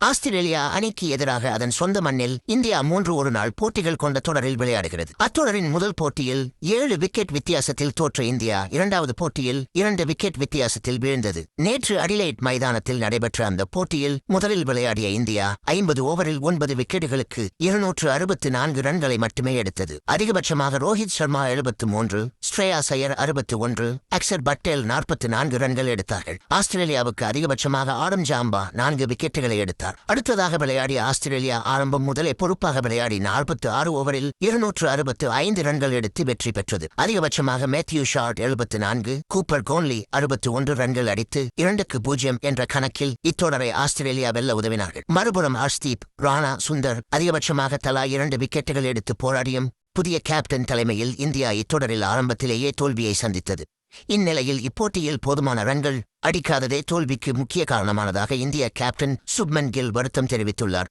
Australia அணிக்கு எதிராக அதன் சொந்த மண்ணில் இந்தியா 3 ஒருநாள் போட்டிகள் கொண்ட தொடரில் விளையாடுகிறது. அத்தொடரின் முதல் போட்டியில் 7 விக்கெட் வித்தியாசத்தில் தோற்ற இந்தியா 2வது போட்டியில் 2 விக்கெட் வித்தியாசத்தில் வீழ்ந்தது. நேற்று அடிலைட் மைதானத்தில் நடைபெற்ற அந்த போட்டியில் முதலில் விளையாடிய இந்தியா 50 ஓவரில் 9 விக்கெட்டுகளுக்கு 264 ரன்களை மட்டுமே எடுத்தது. அதிகபட்சமாக ரோஹித் சர்மா 73, ஸ்ரேயாஸ் ஐயர் 61, அக்சர் பட்டேல் 44 ரன்கள் எடுத்தார்கள். ஆஸ்திரேலியாவுக்கு அதிகபட்சமாக ஆடம் ஜாம்பா 4 விக்கெட்டுகளை எடுத்தார். அடுத்ததாக விளையாடிய ஆஸ்திரேலியா ஆரம்பம் முதலே பொறுப்பாக விளையாடி 46 ஓவரில் 265 ரன்கள் எடுத்து வெற்றி பெற்றது. அதிகபட்சமாக மேத்யூ ஷார்ட் 74, கூப்பர் கோன்லி 61 ரன்கள் அடித்து 2-0 என்ற கணக்கில் இத்தொடரை ஆஸ்திரேலியா வெல்ல உதவினார்கள். மறுபுறம் ஹர்ஷ்தீப், ராணா, சுந்தர் அதிகபட்சமாக தலா 2 விக்கெட்டுகள் எடுத்து போராடியும் புதிய கேப்டன் தலைமையில் இந்தியா இத்தொடரில் ஆரம்பத்திலேயே தோல்வியை சந்தித்தது. இந்நிலையில் இப்போட்டியில் போதுமான ரன்கள் அடிக்காததே தோல்விக்கு முக்கிய காரணமானதாக இந்திய கேப்டன் சுப்மன் கில் வருத்தம் தெரிவித்துள்ளார்.